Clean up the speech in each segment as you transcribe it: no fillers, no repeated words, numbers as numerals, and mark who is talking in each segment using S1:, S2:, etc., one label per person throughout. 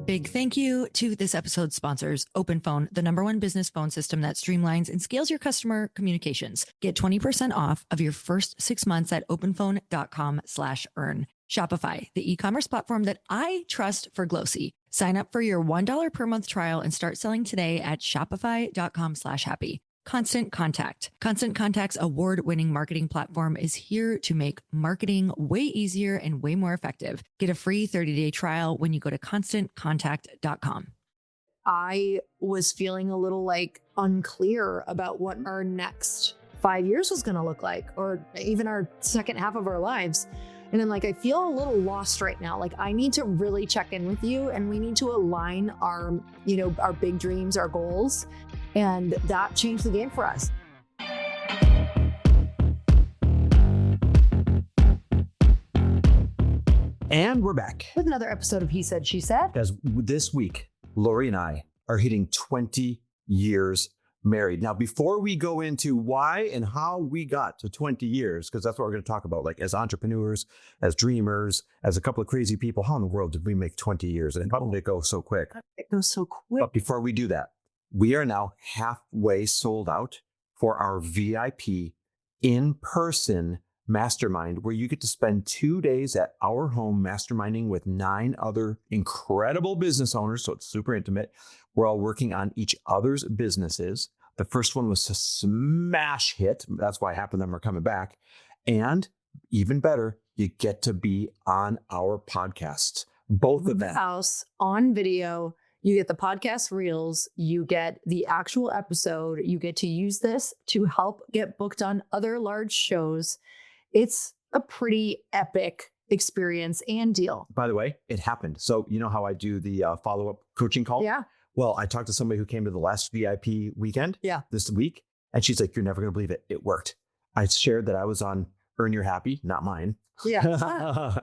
S1: Big thank you to this episode's sponsors, OpenPhone, the #1 business phone system that streamlines and scales your customer communications. Get 20% off of your first 6 months at openphone.com/earn. Shopify, the e-commerce platform that I trust for Glossy. Sign up for your $1 per month trial and start selling today at shopify.com/happy. Constant Contact. Constant Contact's award-winning marketing platform is here to make marketing way easier and way more effective. Get a free 30-day trial when you go to constantcontact.com.
S2: I was feeling a little unclear about what our next 5 years was going to look like, or even our second half of our lives. And then I feel a little lost right now. I need to really check in with you, and we need to align our big dreams, our goals. And that changed the game for us.
S3: And we're back
S2: with another episode of He Said, She Said.
S3: Because this week, Lori and I are hitting 20 years married. Now, before we go into why and how we got to 20 years, because that's what we're going to talk about, as entrepreneurs, as dreamers, as a couple of crazy people, how in the world did we make 20 years? And how did it go so quick?
S2: It goes so quick.
S3: But before we do that, we are now halfway sold out for our VIP in-person mastermind, where you get to spend 2 days at our home masterminding with 9 other incredible business owners. So it's super intimate. We're all working on each other's businesses. The first one was a smash hit. That's why half of them are coming back. And even better, you get to be on our podcasts. Both of them.
S2: House on video. You get the podcast reels, you get the actual episode, you get to use this to help get booked on other large shows. It's a pretty epic experience and deal.
S3: By the way, it happened. So you know how I do the follow-up coaching call?
S2: Yeah.
S3: Well, I talked to somebody who came to the last VIP weekend this week, and she's like, you're never going to believe it. It worked. I shared that I was on Earn Your Happy, not mine.
S2: Yeah.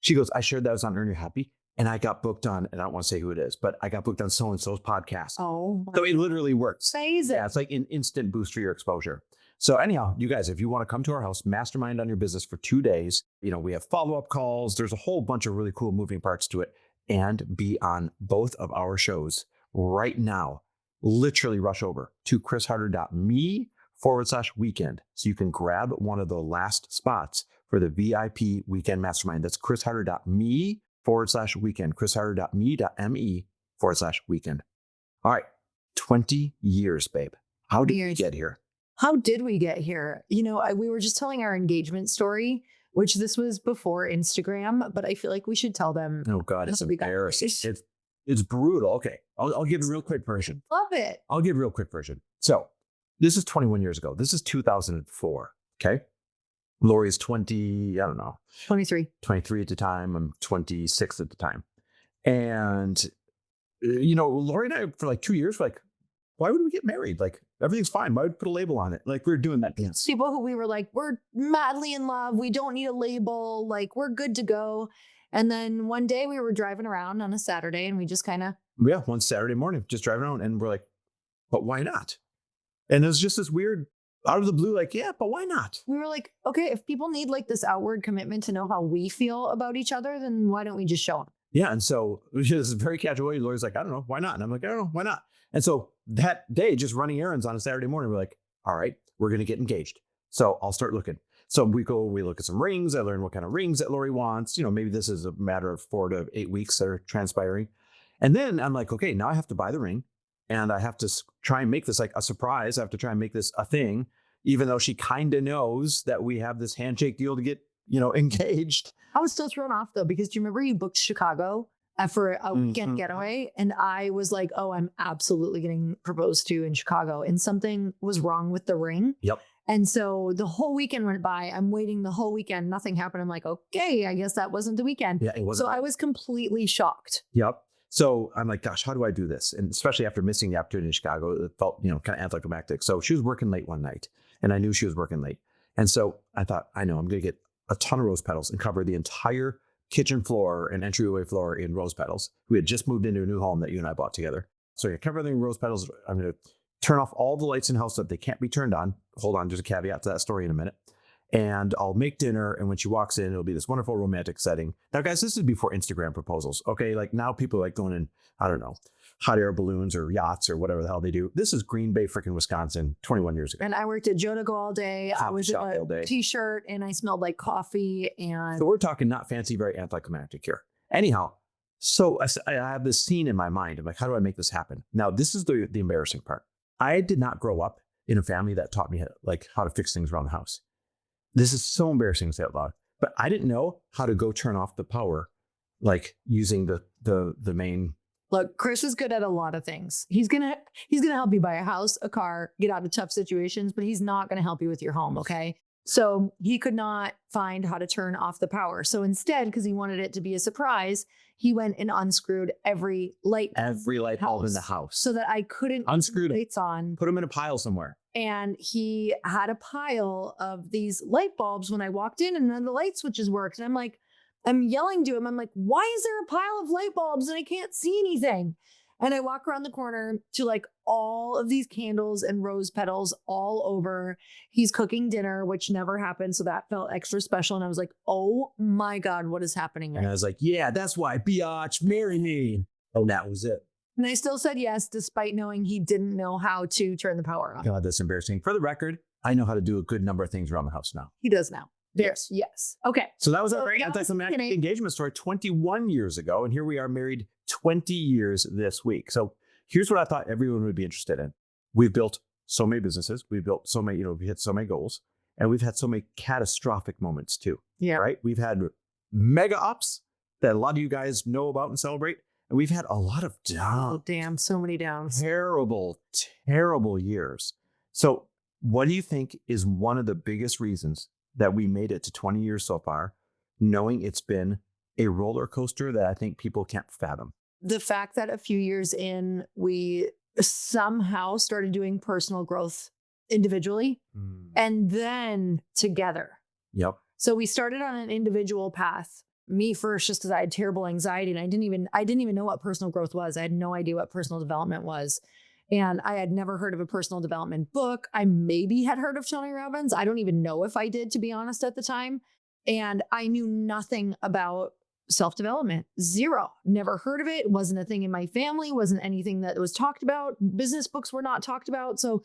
S3: She goes, I shared that I was on Earn Your Happy. And I got booked on, and I don't want to say who it is, but I got booked on so-and-so's podcast.
S2: Oh,
S3: so it literally works.
S2: Amazing.
S3: Yeah, it's like an instant boost for your exposure. So anyhow, you guys, if you want to come to our house, mastermind on your business for 2 days, we have follow-up calls. There's a whole bunch of really cool moving parts to it, and be on both of our shows right now. Literally rush over to chrisharder.me/weekend so you can grab one of the last spots for the VIP weekend mastermind. That's chrisharder.me/weekend, chrisharder.me.me/weekend. All right, 20 years, babe. How did we get here?
S2: How did we get here? We were just telling our engagement story, which this was before Instagram, but I feel like we should tell them.
S3: Oh God, it's embarrassing. It's brutal. Okay, I'll give a real quick version.
S2: Love it.
S3: I'll give a real quick version. So this is 21 years ago. This is 2004. Okay. Lori is 23 at the time. I'm 26 at the time. And, Lori and I, for 2 years, why would we get married? Everything's fine. Why would we put a label on it? We were doing that dance.
S2: People who we were we're madly in love. We don't need a label. We're good to go. And then one day we were driving around on a Saturday, and we just
S3: one Saturday morning, just driving around, and we're like, but why not? And it was just this weird, out of the blue, but why not?
S2: We were like, okay, if people need this outward commitment to know how we feel about each other, then why don't we just show them?
S3: Yeah. And so this is very casual way. Lori's like, I don't know, why not? And I'm like, I don't know, why not? And so that day, just running errands on a Saturday morning, we're like, all right, we're going to get engaged. So I'll start looking. So we look at some rings. I learn what kind of rings that Lori wants. Maybe this is a matter of 4 to 8 weeks that are transpiring. And then I'm like, okay, now I have to buy the ring, and I have to try and make this a surprise. I have to try and make this a thing, even though she kind of knows that we have this handshake deal to get, engaged.
S2: I was still thrown off though, because do you remember you booked Chicago for a weekend getaway? And I was like, oh, I'm absolutely getting proposed to in Chicago. And something was wrong with the ring.
S3: Yep.
S2: And so the whole weekend went by. I'm waiting the whole weekend. Nothing happened. I'm like, okay, I guess that wasn't the weekend.
S3: Yeah, it wasn't.
S2: So I was completely shocked.
S3: Yep. So I'm like, gosh, how do I do this? And especially after missing the opportunity in Chicago, it felt, kind of anticlimactic. So she was working late one night, and I knew she was working late. And so I thought, I know I'm going to get a ton of rose petals and cover the entire kitchen floor and entryway floor in rose petals. We had just moved into a new home that you and I bought together. So I cover everything in rose petals. I'm going to turn off all the lights in the house so that they can't be turned on. Hold on, there's a caveat to that story in a minute. and I'll make dinner. And when she walks in, it'll be this wonderful romantic setting. Now, guys, this is before Instagram proposals. Okay. Like now people are like going in, I don't know, hot air balloons or yachts or whatever the hell they do. This is Green Bay, freaking Wisconsin, 21 years ago.
S2: And I worked at Joe Go all day. I was in a t-shirt and I smelled like coffee. And
S3: so we're talking not fancy, very anticlimactic here. Anyhow, so I have this scene in my mind. I'm like, how do I make this happen? Now, this is the embarrassing part. I did not grow up in a family that taught me how to fix things around the house. This is so embarrassing to say out loud, but I didn't know how to go turn off the power, like using the main.
S2: Look, Chris is good at a lot of things. He's gonna help you buy a house, a car, get out of tough situations, but he's not gonna help you with your home, okay? So he could not find how to turn off the power. So instead, because he wanted it to be a surprise, he went and unscrewed every light
S3: bulb in the house,
S2: so that I couldn't
S3: unscrew
S2: lights on.
S3: Put them in a pile somewhere.
S2: And he had a pile of these light bulbs when I walked in, and none of the light switches worked. And I'm yelling to him. I'm like, why is there a pile of light bulbs and I can't see anything? And I walk around the corner to like all of these candles and rose petals all over. He's cooking dinner, which never happened. So that felt extra special. And I was like, oh my God, what is happening?
S3: And I was like, yeah, that's why, biatch, marry me. Oh, that was it.
S2: And I still said yes, despite knowing he didn't know how to turn the power on.
S3: God, that's embarrassing. For the record, I know how to do a good number of things around the house now.
S2: He does now. Yes. Okay.
S3: So that was our very anticlimactic engagement story 21 years ago. And here we are married 20 years this week. So here's what I thought everyone would be interested in. We've built so many businesses. We've built so many, we hit so many goals. And we've had so many catastrophic moments too.
S2: Yeah.
S3: Right? We've had mega ups that a lot of you guys know about and celebrate. And we've had a lot of downs.
S2: Oh, damn. So many downs.
S3: Terrible years. So what do you think is one of the biggest reasons that we made it to 20 years so far, knowing it's been a roller coaster that I think people can't fathom?
S2: The fact that a few years in, we somehow started doing personal growth individually and then together.
S3: Yep.
S2: So we started on an individual path. Me first, just because I had terrible anxiety and I didn't even know what personal growth was. I had no idea what personal development was. And I had never heard of a personal development book. I maybe had heard of Tony Robbins. I don't even know if I did, to be honest, at the time. And I knew nothing about self-development. Zero. Never heard of it. It wasn't a thing in my family. Wasn't anything that was talked about. Business books were not talked about. So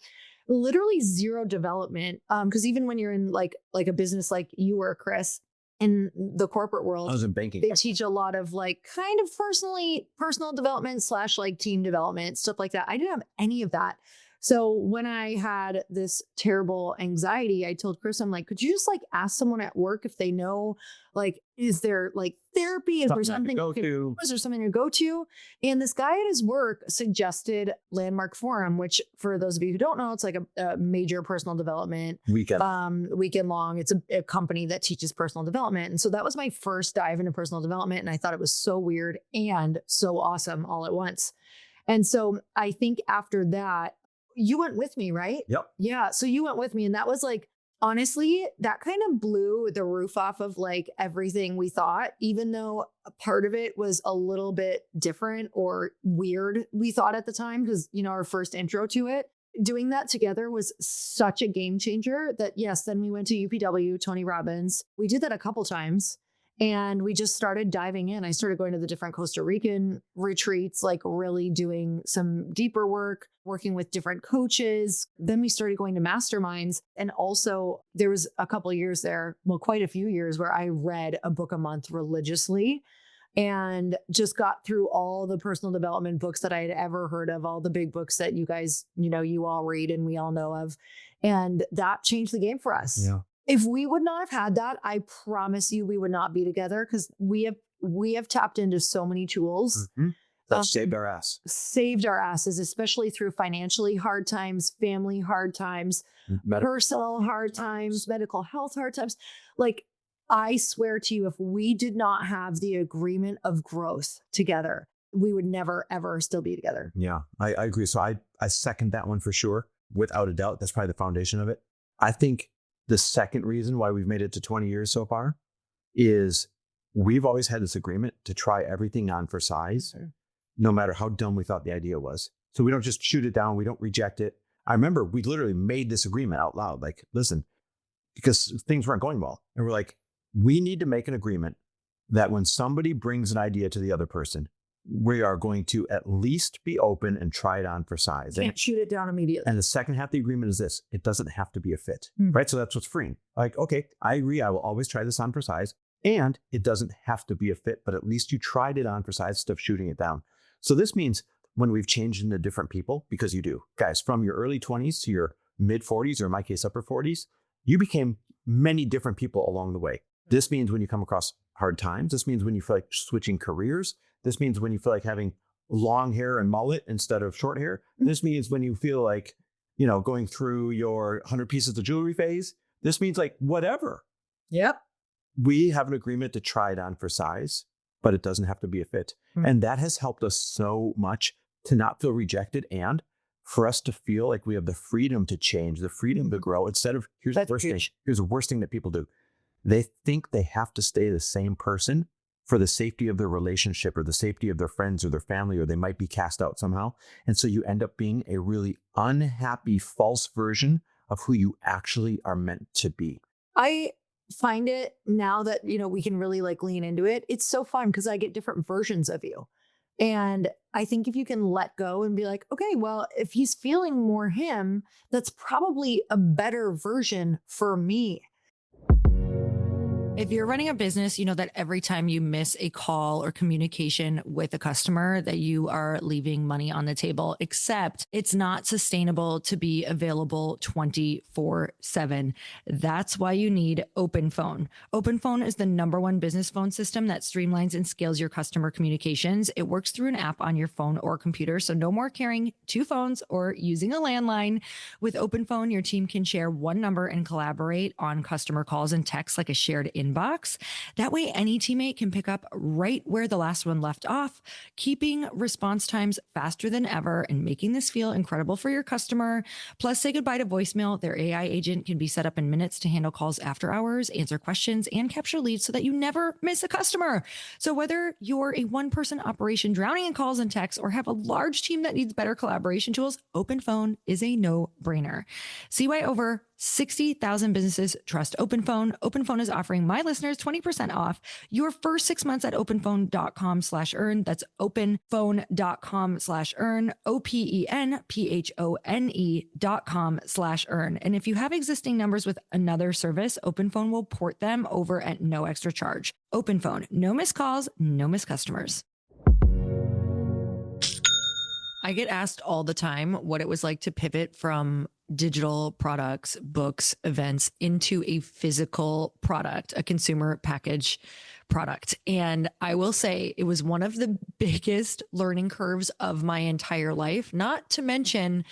S2: literally zero development. Because even when you're in like a business like you were, Chris, in the corporate world,
S3: I was in banking.
S2: They teach a lot of like kind of personal development / like team development, stuff like that. I didn't have any of that. So when I had this terrible anxiety, I told Chris, I'm like, could you just like ask someone at work if they know, like, is there like therapy? Is there something is there something to go to? And this guy at his work suggested Landmark Forum, which for those of you who don't know, it's like a major personal development weekend long. It's a company that teaches personal development. And so that was my first dive into personal development. And I thought it was so weird and so awesome all at once. And so I think after that, you went with me, right?
S3: Yep.
S2: Yeah. So you went with me. And that was like, honestly, that kind of blew the roof off of like everything we thought, even though a part of it was a little bit different or weird, we thought at the time, because, our first intro to it. Doing that together was such a game changer that, yes, then we went to UPW, Tony Robbins. We did that a couple times. And we just started diving in. I started going to the different Costa Rican retreats, like really doing some deeper work, working with different coaches. Then we started going to masterminds. And also there was a couple of years there, well, quite a few years where I read a book a month religiously and just got through all the personal development books that I had ever heard of, all the big books that you guys, you all read and we all know of. And that changed the game for us.
S3: Yeah.
S2: If we would not have had that, I promise you we would not be together, because we have tapped into so many tools.
S3: Mm-hmm. That saved our ass.
S2: Saved our asses, especially through financially hard times, family hard times, personal hard times, medical health hard times. Like, I swear to you, if we did not have the agreement of growth together, we would never, ever still be together.
S3: Yeah, I agree. So I second that one for sure. Without a doubt, that's probably the foundation of it. I think the second reason why we've made it to 20 years so far is we've always had this agreement to try everything on for size, no matter how dumb we thought the idea was. So we don't just shoot it down. We don't reject it. I remember we literally made this agreement out loud. Like, listen, because things weren't going well. And we're like, we need to make an agreement that when somebody brings an idea to the other person, we are going to at least be open and try it on for size.
S2: Can't shoot it down immediately.
S3: And the second half of the agreement is this: it doesn't have to be a fit, right? So that's what's freeing. Like, okay, I agree. I will always try this on for size, and it doesn't have to be a fit, but at least you tried it on for size instead of shooting it down. So this means when we've changed into different people, because you do, guys, from your early 20s to your mid 40s, or in my case, upper 40s, you became many different people along the way. This means when you come across hard times, this means when you feel like switching careers, this means when you feel like having long hair and mullet instead of short hair. This means when you feel like, going through your 100 pieces of jewelry phase. This means like whatever.
S2: Yep.
S3: We have an agreement to try it on for size, but it doesn't have to be a fit. And that has helped us so much to not feel rejected, and for us to feel like we have the freedom to change, the freedom to grow, instead of, here's the worst thing that people do. They think they have to stay the same person for the safety of their relationship or the safety of their friends or their family, or they might be cast out somehow. And so you end up being a really unhappy, false version of who you actually are meant to be.
S2: I find it now that, we can really like lean into it. It's so fun because I get different versions of you. And I think if you can let go and be like, okay, well, if he's feeling more him, that's probably a better version for me.
S1: If you're running a business, you know that every time you miss a call or communication with a customer, that you are leaving money on the table, except it's not sustainable to be available 24/7. That's why you need OpenPhone. OpenPhone is the #1 business phone system that streamlines and scales your customer communications. It works through an app on your phone or computer, so no more carrying 2 phones or using a landline. With OpenPhone, your team can share one number and collaborate on customer calls and texts like a shared inbox. That way, any teammate can pick up right where the last one left off, keeping response times faster than ever and making this feel incredible for your customer. Plus, say goodbye to voicemail. Their AI agent can be set up in minutes to handle calls after hours, answer questions, and capture leads so that you never miss a customer. So whether you're a one-person operation drowning in calls and texts or have a large team that needs better collaboration tools, OpenPhone is a no-brainer. See why over 60,000 businesses trust OpenPhone. OpenPhone is offering my listeners 20% off your first 6 months at openphone.com/earn. That's openphone.com/earn, openphone.com/earn. And if you have existing numbers with another service, OpenPhone will port them over at no extra charge. OpenPhone, no missed calls, no missed customers. I get asked all the time what it was like to pivot from digital products, books, events into a physical product, a consumer package product. And I will say it was one of the biggest learning curves of my entire life, not to mention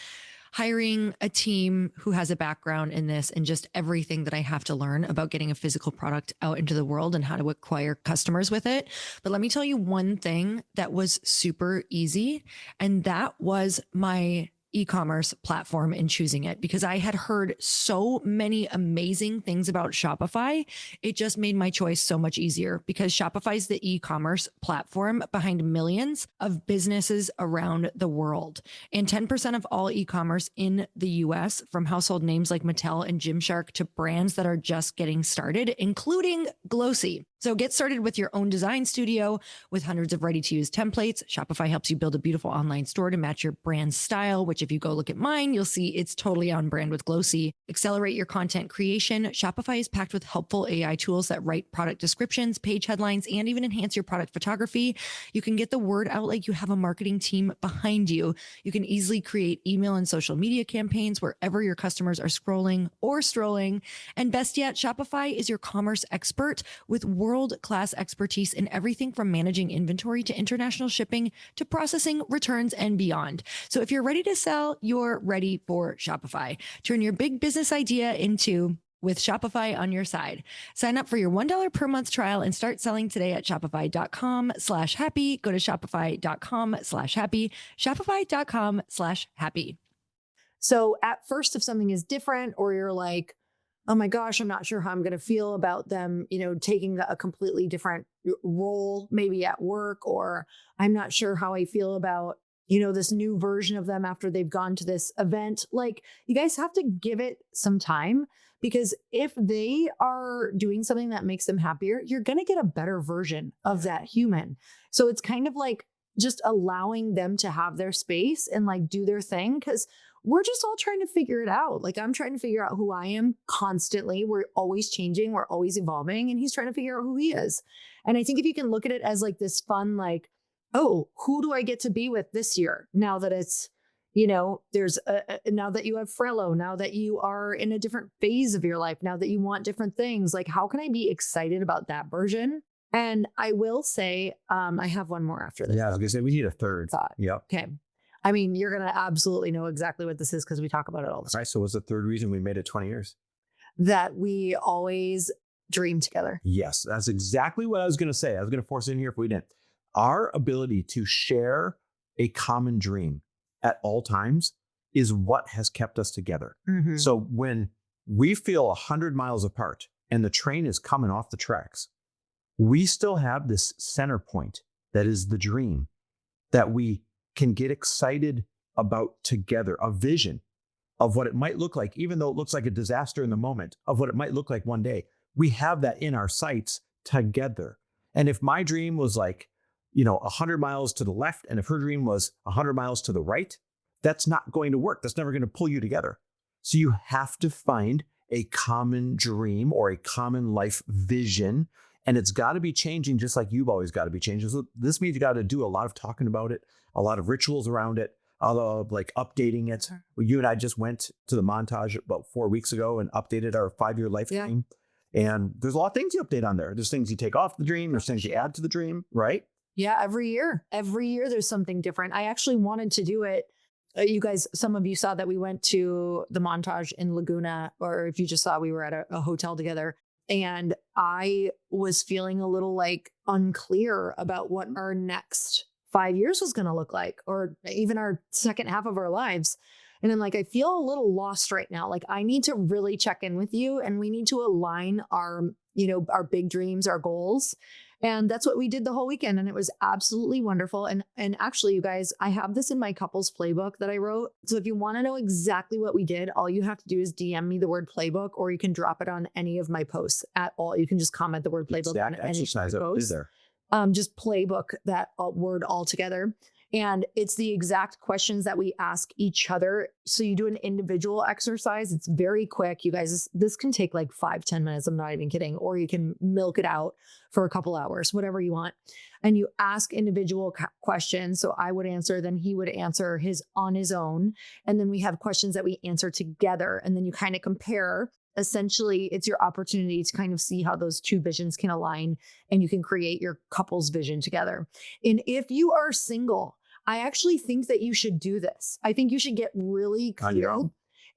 S1: hiring a team who has a background in this and just everything that I have to learn about getting a physical product out into the world and how to acquire customers with it. But let me tell you one thing that was super easy, and that was my e-commerce platform and choosing it, because I had heard so many amazing things about Shopify. It just made my choice so much easier, because Shopify is the e-commerce platform behind millions of businesses around the world. And 10% of all e-commerce in the US, from household names like Mattel and Gymshark to brands that are just getting started, including Glossy. So get started with your own design studio with hundreds of ready-to-use templates. Shopify helps you build a beautiful online store to match your brand's style, which if you go look at mine, you'll see it's totally on brand with Glossy. Accelerate your content creation. Shopify is packed with helpful AI tools that write product descriptions, page headlines, and even enhance your product photography. You can get the word out like you have a marketing team behind you. You can easily create email and social media campaigns wherever your customers are scrolling or strolling. And best yet, Shopify is your commerce expert with world-class expertise in everything from managing inventory to international shipping to processing returns and beyond. So if you're ready to sell, you're ready for Shopify. Turn your big business idea into with Shopify on your side. Sign up for your $1 per month trial and start selling today at shopify.com/happy. Go to shopify.com/happy, shopify.com/happy.
S2: So at first, if something is different or you're like, oh my gosh, I'm not sure how I'm going to feel about them, taking a completely different role, maybe at work, or I'm not sure how I feel about, this new version of them after they've gone to this event. Like, you guys have to give it some time, Because if they are doing something that makes them happier, you're going to get a better version of that human. So it's kind of like just allowing them to have their space and like do their thing, because we're just all trying to figure it out. Like I'm trying to figure out who I am constantly. We're always changing. We're always evolving. And he's trying to figure out who he is. And I think if you can look at it as like this fun, like, oh, who do I get to be with this year? Now that it's, there's now that you have Frello, now that you are in a different phase of your life, now that you want different things, like how can I be excited about that version? And I will say, I have one more after this.
S3: Yeah, I was gonna say we need a third.
S2: Thought.
S3: Yep.
S2: Okay. I mean, you're going to absolutely know exactly what this is because we talk about it all the time.
S3: All right. So what's the third reason we made it 20 years?
S2: That we always dream together.
S3: Yes, that's exactly what I was going to say. I was going to force it in here if we didn't. Our ability to share a common dream at all times is what has kept us together.
S2: Mm-hmm.
S3: So when we feel 100 miles apart and the train is coming off the tracks, we still have this center point that is the dream that we can get excited about together, a vision of what it might look like, even though it looks like a disaster in the moment, of what it might look like one day. We have that in our sights together. And if my dream was like, 100 miles to the left, and if her dream was 100 miles to the right, that's not going to work. That's never going to pull you together. So you have to find a common dream or a common life vision. And it's got to be changing, just like you've always got to be changing. So this means you got to do a lot of talking about it, a lot of rituals around it, a lot of like updating it. You and I just went to the montage about 4 weeks ago and updated our 5-year life dream. And there's a lot of things you update on there. There's things you take off the dream. There's things you add to the dream, right?
S2: Yeah, every year there's something different. I actually wanted to do it. You guys, some of you saw that we went to the montage in Laguna, or if you just saw, we were at a hotel together. And I was feeling a little like unclear about what our next 5 years was going to look like, or even our second half of our lives. And then like, I feel a little lost right now. Like I need to really check in with you, and we need to align our big dreams, our goals. And that's what we did the whole weekend. And it was absolutely wonderful. And actually, you guys, I have this in my couples playbook that I wrote. So if you want to know exactly what we did, all you have to do is DM me the word playbook, or you can drop it on any of my posts at all. You can just comment the word playbook.
S3: Exact exercise is there.
S2: Just playbook, that word all together. And it's the exact questions that we ask each other. So you do an individual exercise. It's very quick. You guys, this can take like 5-10 minutes. I'm not even kidding. Or you can milk it out for a couple hours, whatever you want. And you ask individual questions. So I would answer, then he would answer on his own. And then we have questions that we answer together. And then you kind of compare. Essentially, it's your opportunity to kind of see how those two visions can align, and you can create your couple's vision together. And if you are single, I actually think that you should do this. I think you should get really clear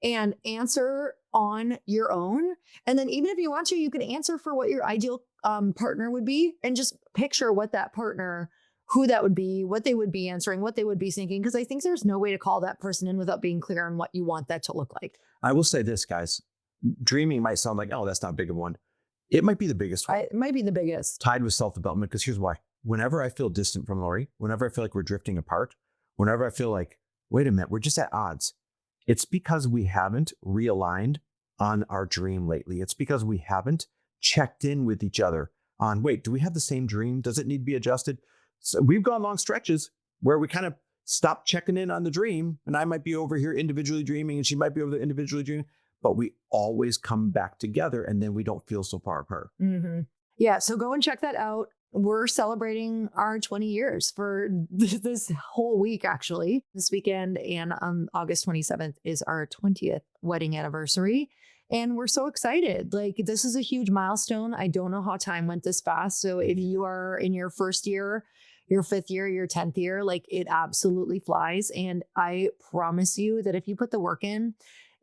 S2: and answer on your own. And then even if you want to, you can answer for what your ideal partner would be, and just picture what that partner, who that would be, what they would be answering, what they would be thinking. Because I think there's no way to call that person in without being clear on what you want that to look like.
S3: I will say this, guys. Dreaming might sound like, oh, that's not big of one. It might be the biggest one.
S2: It might be the biggest.
S3: Tied with self-development, because here's why. Whenever I feel distant from Lori, whenever I feel like we're drifting apart, whenever I feel like, wait a minute, we're just at odds, it's because we haven't realigned on our dream lately. It's because we haven't checked in with each other on, wait, do we have the same dream? Does it need to be adjusted? So we've gone long stretches where we kind of stopped checking in on the dream, and I might be over here individually dreaming, and she might be over there individually dreaming. But we always come back together, and then we don't feel so far apart.
S2: Mm-hmm. Yeah. So go and check that out. We're celebrating our 20 years for this whole week, actually, this weekend. And on August 27th is our 20th wedding anniversary. And we're so excited. Like, this is a huge milestone. I don't know how time went this fast. So if you are in your first year, your 5th year, your 10th year, like, it absolutely flies. And I promise you that if you put the work in,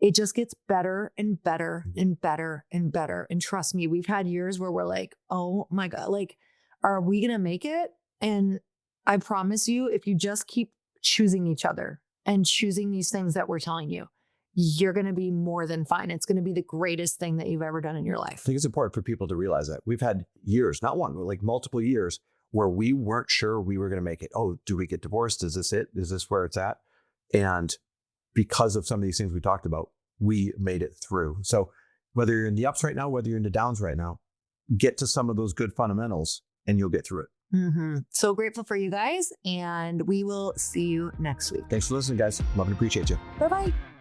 S2: it just gets better and better and better and better. And trust me, we've had years where we're like, oh my God, like, are we going to make it? And I promise you, if you just keep choosing each other and choosing these things that we're telling you, you're going to be more than fine. It's going to be the greatest thing that you've ever done in your life.
S3: I think it's important for people to realize that we've had years, not one, but like multiple years where we weren't sure we were going to make it. Oh, do we get divorced? Is this it? Is this where it's at? And because of some of these things we talked about, we made it through. So whether you're in the ups right now, whether you're in the downs right now, get to some of those good fundamentals and you'll get through it.
S2: So grateful for you guys, and we will see you next week.
S3: Thanks for listening, guys. Love and appreciate you.
S2: Bye-bye.